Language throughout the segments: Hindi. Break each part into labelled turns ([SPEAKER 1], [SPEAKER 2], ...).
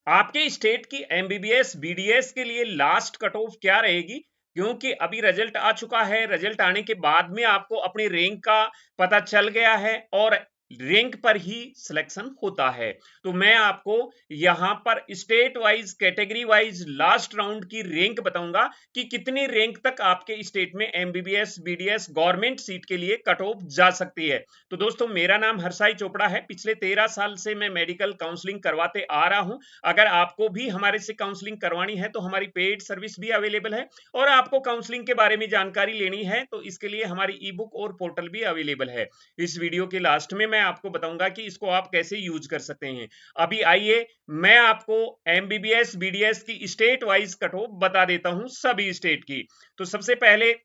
[SPEAKER 1] आपके स्टेट की एमबीबीएस बीडीएस के लिए लास्ट कट ऑफ क्या रहेगी, क्योंकि अभी रिजल्ट आ चुका है। रिजल्ट आने के बाद में आपको अपनी रैंक का पता चल गया है और रैंक पर ही सिलेक्शन होता है। तो मैं आपको यहां पर state wise category wise last round की रैंक बताऊंगा कि कितनी रैंक तक आपके स्टेट में एमबीबीएस बीडीएस गवर्नमेंट सीट के लिए कट ऑफ जा सकती है। तो दोस्तों, मेरा नाम हर्षाई चोपड़ा है। पिछले 13 साल से मैं मेडिकल काउंसलिंग करवाते आ रहा हूं। अगर आपको भी हमारे से काउंसलिंग करवानी है तो हमारी पेड सर्विस भी अवेलेबल है, और आपको काउंसलिंग के बारे में जानकारी लेनी है तो इसके लिए हमारी ई बुक और पोर्टल भी अवेलेबल है। इस वीडियो के लास्ट में मैं आपको बताऊंगा कि इसको आप कैसे यूज कर सकते हैं। अभी आइए मैं आपको एमबीबीएस बीडीएस की स्टेट वाइज कट ऑफ बता देता हूं, सभी स्टेट की। तो सबसे पहले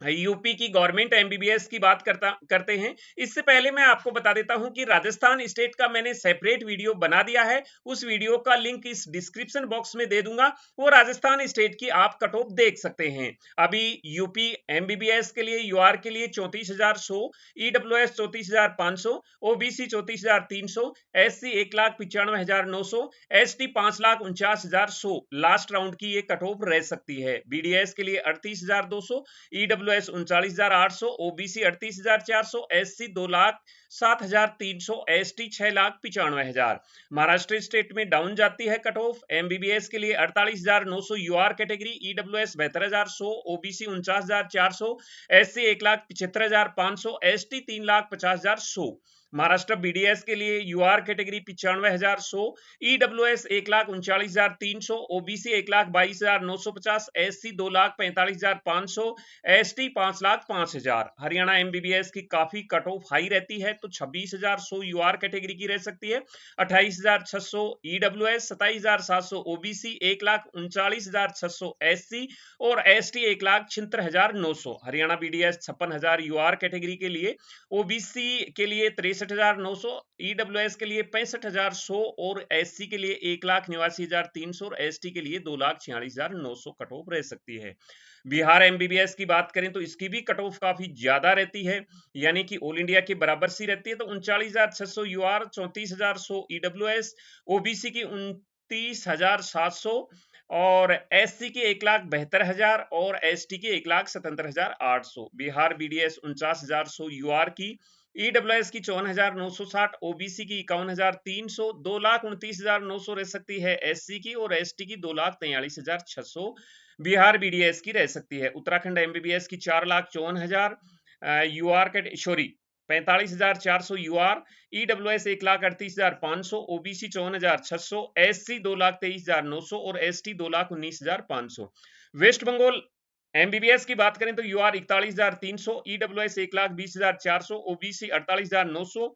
[SPEAKER 1] यूपी की गवर्नमेंट एमबीबीएस की बात करते हैं। इससे पहले मैं आपको बता देता हूं कि राजस्थान स्टेट का मैंने सेपरेट वीडियो बना दिया है। उस वीडियो का लिंक इस डिस्क्रिप्शन बॉक्स में दे दूंगा। वो राजस्थान स्टेट की आप कट ऑफ देख सकते हैं। अभी यूपी एमबीबीएस के लिए यूआर के लिए 34,100, EWS 34,500, OBC 34,300, SC 1,95,900, ST 5,49,100 last round की ये कट ऑफ रह सकती है। बीडीएस के लिए 38,200, EWS 39,800, OBC 38,400, SC 2,07,300, ST 6,95,000। Maharashtra state में डाउन जाती है कट ऑफ। एमबीबीएस के लिए 48,900 UR category, EWS 72,100, OBC 49,400, SC 1,75,500, ST 3,50,100। Maharashtra BDS के लिए UR category 95,100, EWS 1,39,300, OBC 1,22,950, SC 2,45,500, ST 5,05,000। Haryana MBBS की काफी कट ऑफ हाई रहती है, तो 26,100 यूआर कैटेगरी की रह सकती है, 28,600 ईडब्ल्यूएस, 27,700 ओबीसी, 1,39,600 एससी और ST 1,76,900। Haryana BDS 56,000 UR category के लिए, ओबीसी के लिए 63,900, ईडब्ल्यूएस के लिए 65,100 और एससी के लिए 1,89,300 और एसटी के लिए 2,46,900 कट ऑफ रह सकती है। बिहार एमबीबीएस की बात करें तो इसकी भी कट ऑफ काफी ज्यादा रहती है, यानी कि ऑल इंडिया के बराबर सी रहती है। तो 39,600 यूआर, 34,100 ईडब्ल्यूएस, ओबीसी की 29,700 और एससी के 1,72,000 और एसटी के 1,77,800। बिहार बीडीएस 49,100 यूआर की, ईडब्ल्यूएस की 54,960, ओबीसी की 51,300, 2,29,900 रह सकती है एससी की, और एसटी की 2,43,600 बिहार बीडीएस की रह सकती है। उत्तराखंड एमबीबीएस की 4,54,000 यूआर के sorry 45,400 UR, EWS 1,38,500, OBC 54,600, SC 2,23,900 और एसटी 2,19,500। वेस्ट बंगाल एमबीबीएस की बात करें तो यूआर 41,300, ईडब्ल्यूएस 1,20,400, ओबीसी 48,900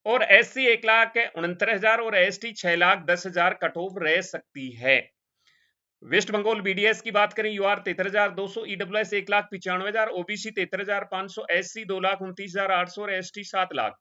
[SPEAKER 1] और एससी 1,69,000 और एसटी 6,10,000 कट ऑफ रह सकती है। वेस्ट बंगाल बीडीएस की बात करें, यूआर 73,200, ईडब्ल्यूएस 1,95,000, ओबीसी 73,500, एससी 2,29,800 और एसटी 7 लाख।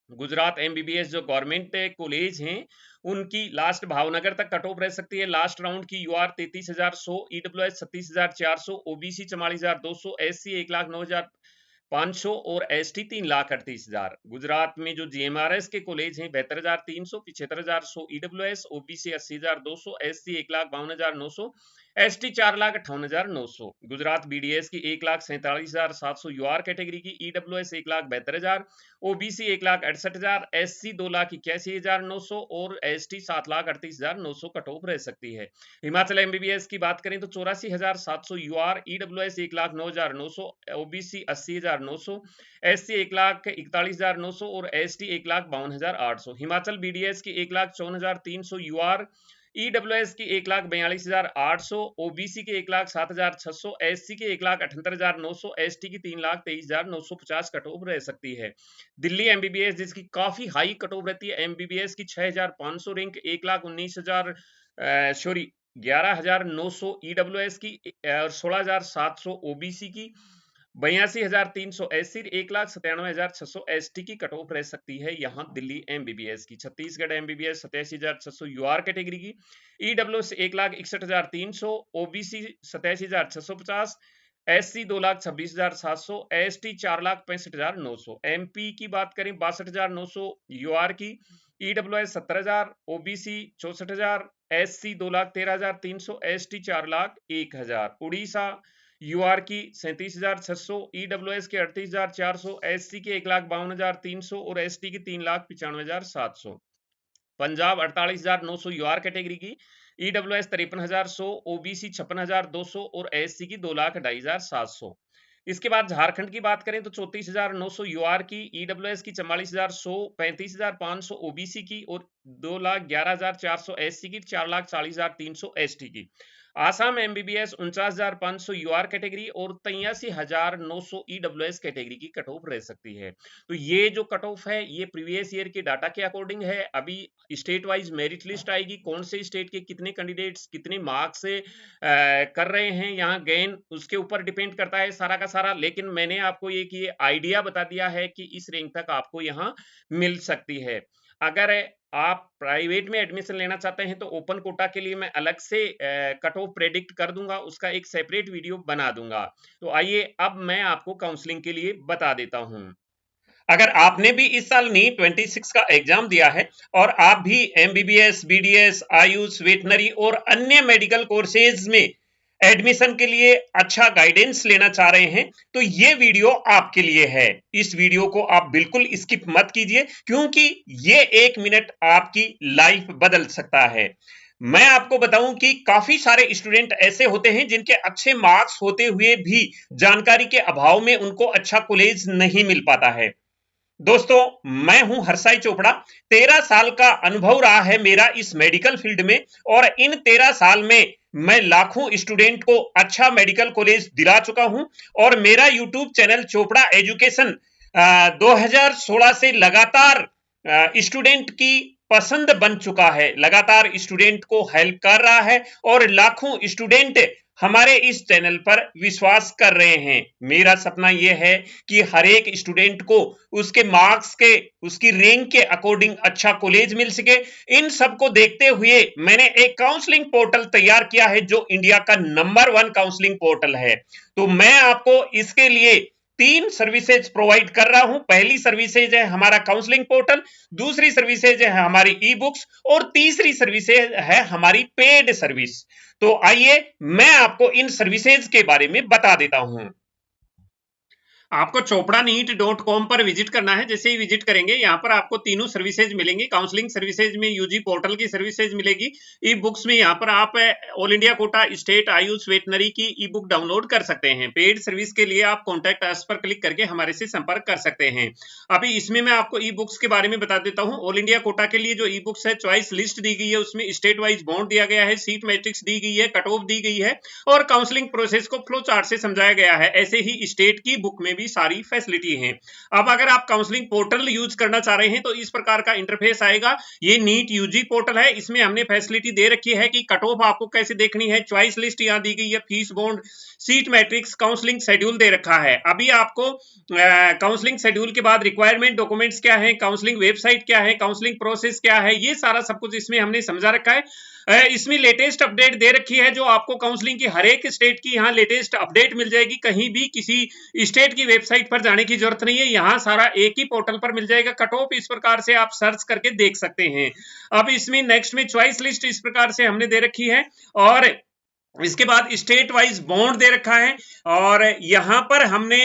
[SPEAKER 1] गुजरात एमबीबीएस जो गवर्नमेंट कॉलेज हैं उनकी लास्ट भावनगर तक कट ऑफ रह सकती है। लास्ट राउंड की यूआर 33,100, ईडब्ल्यूएस 36,400, ओबीसी 44,200, एससी 1,09,500 और एसटी 3,38,000। गुजरात में जो जीएमआरएस के कॉलेज हैं 72,300, 75,100 EWS, OBC 80,200, SC 1,52,900, ST 4,58,900। Gujarat BDS की 1,47,700 यूआर कैटेगरी की, ईडब्ल्यूएस 1,72,000, ओबीसी 1,68,000, एससी 2,81,900 और एसटी 7,38,900 कट ऑफ रह सकती है। हिमाचल एमबीबीएस की बात करें तो 84,700 यूआर, ईडब्ल्यूएस 1,09,900, ओबीसी 80,900, एससी 1,41,900 और एसटी 1,52,800। हिमाचल बीडीएस की 1,54,300 यूआर, ईडब्ल्यूएस की 1,42,800, ओबीसी के 1,07,600, एससी के 1,78,900, एसटी की 3,23,950 कट ऑफ रह सकती है। दिल्ली एमबीबीएस जिसकी काफी हाई कट ऑफ रहती है, एमबीबीएस की 6,500 रैंक, 1,19,000 सॉरी 11,900 ईडब्ल्यूएस की और 16,700 ओबीसी की, 82,300 एससी, 1,97,600 एसटी की कट ऑफ रह सकती है यहाँ दिल्ली एमबीबीएस की। छत्तीसगढ़ एमबीबीएस 87,600 यूआर कैटेगरी की, EWS 1,61,300, OBC 87,650, SC 2,26,700, ST 4,65,900। MP की बात करें 62,900 यूआर की, EWS 70,000, OBC 64,000, SC 2,13,300, ST 4,01,000। Orissa UR की 37,600, ईडब्ल्यूएस के 38,400, एससी के 1,52,300 और एसटी की 3,95,700। पंजाब 48,900 यूआर कैटेगरी की, ईडब्ल्यूएस 53,100, ओबीसी 56,200 और एससी की 2,02,700। इसके बाद झारखंड की बात करें तो 34,900 यूआर की, ईडब्ल्यूएस की 44,100, 35,500 ओबीसी की और 2,11,400 एससी की, 4,40,300 एसटी की। आसाम एमबीबीएस 49,500 यूआर कैटेगरी और 83,900 ईडब्ल्यूएस कैटेगरी की कट ऑफ रह सकती है। तो ये जो कट ऑफ है ये प्रीवियस ईयर के डाटा के अकॉर्डिंग है। अभी स्टेट वाइज मेरिट लिस्ट आएगी, कौन से स्टेट के कितने कैंडिडेट्स कितने मार्क्स से कर रहे हैं यहाँ गेन, उसके ऊपर डिपेंड करता है सारा का सारा। लेकिन मैंने आपको ये आइडिया बता दिया है कि इस रैंक तक आपको यहाँ मिल सकती है। अगर आप प्राइवेट में एडमिशन लेना चाहते हैं तो ओपन कोटा के लिए मैं अलग से कट ऑफ प्रेडिक्ट कर दूंगा, उसका एक सेपरेट वीडियो बना दूंगा। तो आइए अब मैं आपको काउंसलिंग के लिए बता देता हूं। अगर आपने भी इस साल नीट 26 का एग्जाम दिया है और आप भी एमबीबीएस, बीडीएस, आयुष, वेटनरी और अन्य मेडिकल कोर्सेज में एडमिशन के लिए अच्छा गाइडेंस लेना चाह रहे हैं तो ये वीडियो आपके लिए है। इस वीडियो को आप बिल्कुल स्किप मत कीजिए क्योंकि ये 1 मिनट आपकी लाइफ बदल सकता है। मैं आपको बताऊं कि काफी सारे स्टूडेंट ऐसे होते हैं जिनके अच्छे मार्क्स होते हुए भी जानकारी के अभाव में उनको अच्छा कॉलेज नहीं मिल पाता है। दोस्तों, मैं हूं हर्षाई चोपड़ा। 13 साल का अनुभव रहा है मेरा इस मेडिकल फील्ड में और इन 13 साल में मैं लाखों स्टूडेंट को अच्छा मेडिकल कॉलेज दिला चुका हूं और मेरा यूट्यूब चैनल चोपड़ा एजुकेशन 2016 से लगातार स्टूडेंट की पसंद बन चुका है, लगातार स्टूडेंट को हेल्प कर रहा है और लाखों स्टूडेंट हमारे इस चैनल पर विश्वास कर रहे हैं। मेरा सपना यह है कि हर एक स्टूडेंट को उसके मार्क्स के, उसकी रैंक के अकॉर्डिंग अच्छा कॉलेज मिल सके। इन सब को देखते हुए मैंने एक काउंसलिंग पोर्टल तैयार किया है जो इंडिया का नंबर 1 काउंसलिंग पोर्टल है। तो मैं आपको इसके लिए 3 सर्विसेज प्रोवाइड कर रहा हूं। पहली सर्विसेज है हमारा काउंसलिंग पोर्टल, दूसरी सर्विसेज है हमारी ई बुक्स और तीसरी सर्विसेज है हमारी पेड सर्विस। तो आइए मैं आपको इन सर्विसेज के बारे में बता देता हूं। आपको chopraneet.com पर विजिट करना है। जैसे ही विजिट करेंगे यहाँ पर आपको तीनों सर्विसेज मिलेंगी। काउंसलिंग सर्विसेज में यूजी पोर्टल की सर्विसेज मिलेगी। ई बुक्स में यहाँ पर आप all India quota, state, Ayush, veterinary की ई बुक डाउनलोड कर सकते हैं। पेड सर्विस के लिए आप कॉन्टैक्ट अस पर क्लिक करके हमारे से संपर्क कर सकते हैं। अभी इसमें मैं आपको ई बुक्स के बारे में बता देता हूँ। ऑल इंडिया कोटा के लिए जो ई बुक्स है, चॉइस लिस्ट दी गई है, उसमें स्टेट वाइज बॉन्ड दिया गया है, सीट मैट्रिक्स दी गई है, कट ऑफ दी गई है और काउंसलिंग प्रोसेस को फ्लो चार्ट से समझाया गया है। ऐसे ही स्टेट की बुक में भी सारी फैसिलिटी है। अब अगर आप काउंसलिंग पोर्टल यूज करना चाह रहे हैं तो इस प्रकार का इंटरफेस आएगा। ये नीट यूजी पोर्टल है। इसमें हमने फैसिलिटी दे रखी है कि कट ऑफ आपको कैसे देखनी है, चॉइस लिस्ट यहां दी गई है, fees bond, seat matrix, counselling schedule दे रखा है। अभी आपको काउंसलिंग शेड्यूल के बाद रिक्वायरमेंट डॉक्यूमेंट्स क्या है, काउंसलिंग वेबसाइट क्या है, काउंसलिंग प्रोसेस क्या है, ये सारा सब कुछ इसमें हमने समझा रखा है। इसमें लेटेस्ट अपडेट दे रखी है जो आपको काउंसलिंग की हर एक स्टेट की यहाँ लेटेस्ट अपडेट मिल जाएगी। कहीं भी किसी स्टेट की वेबसाइट पर जाने की जरूरत नहीं है, यहाँ सारा एक ही पोर्टल पर मिल जाएगा। कट ऑफ इस प्रकार से आप सर्च करके देख सकते हैं। अब इसमें नेक्स्ट में चॉइस लिस्ट इस प्रकार से हमने दे रखी है और इसके बाद स्टेट वाइज बॉन्ड दे रखा है और यहां पर हमने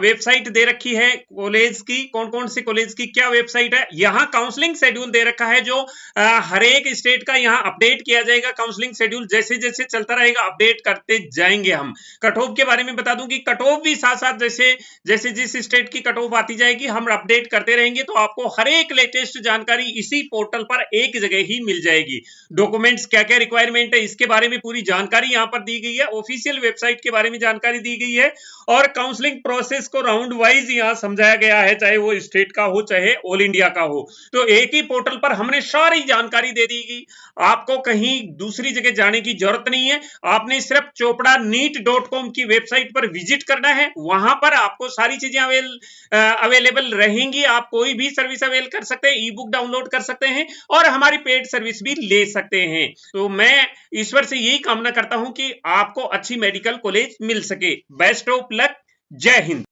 [SPEAKER 1] वेबसाइट दे रखी है कॉलेज की, कौन कौन से कॉलेज की क्या वेबसाइट है। यहां काउंसलिंग शेड्यूल दे रखा है जो हर एक स्टेट का यहां अपडेट किया जाएगा। काउंसलिंग शेड्यूल जैसे जैसे चलता रहेगा अपडेट करते जाएंगे हम। कट ऑफ के बारे में बता दूं कि कट ऑफ भी साथ साथ जैसे जैसे जिस स्टेट की कट ऑफ आती जाएगी हम अपडेट करते रहेंगे। तो आपको हर एक लेटेस्ट जानकारी इसी पोर्टल पर एक जगह ही मिल जाएगी। डॉक्यूमेंट्स क्या क्या रिक्वायरमेंट है इसके बारे में पूरी जानकारी यहां पर दी गई है। ऑफिशियल वेबसाइट के बारे में जानकारी दी गई है और काउंसलिंग प्रोसेस को राउंड वाइज यहां समझाया गया है, चाहे वो स्टेट का हो चाहे ऑल इंडिया का हो। तो एक ही पोर्टल पर हमने सारी जानकारी दे दी गई। आपको कहीं दूसरी जगह जाने की जरूरत नहीं है। आपने सिर्फ chopraneet.com की वेबसाइट पर विजिट करना है। वहां पर आपको सारी चीजें अवेलेबल रहेंगी। आप कोई भी सर्विस अवेल कर सकते हैं, ई बुक डाउनलोड कर सकते हैं और हमारी पेड सर्विस भी ले सकते हैं। तो मैं ईश्वर से यही कामना करता हूं कि आपको अच्छी मेडिकल कॉलेज मिल सके। Best of luck. जय हिंद।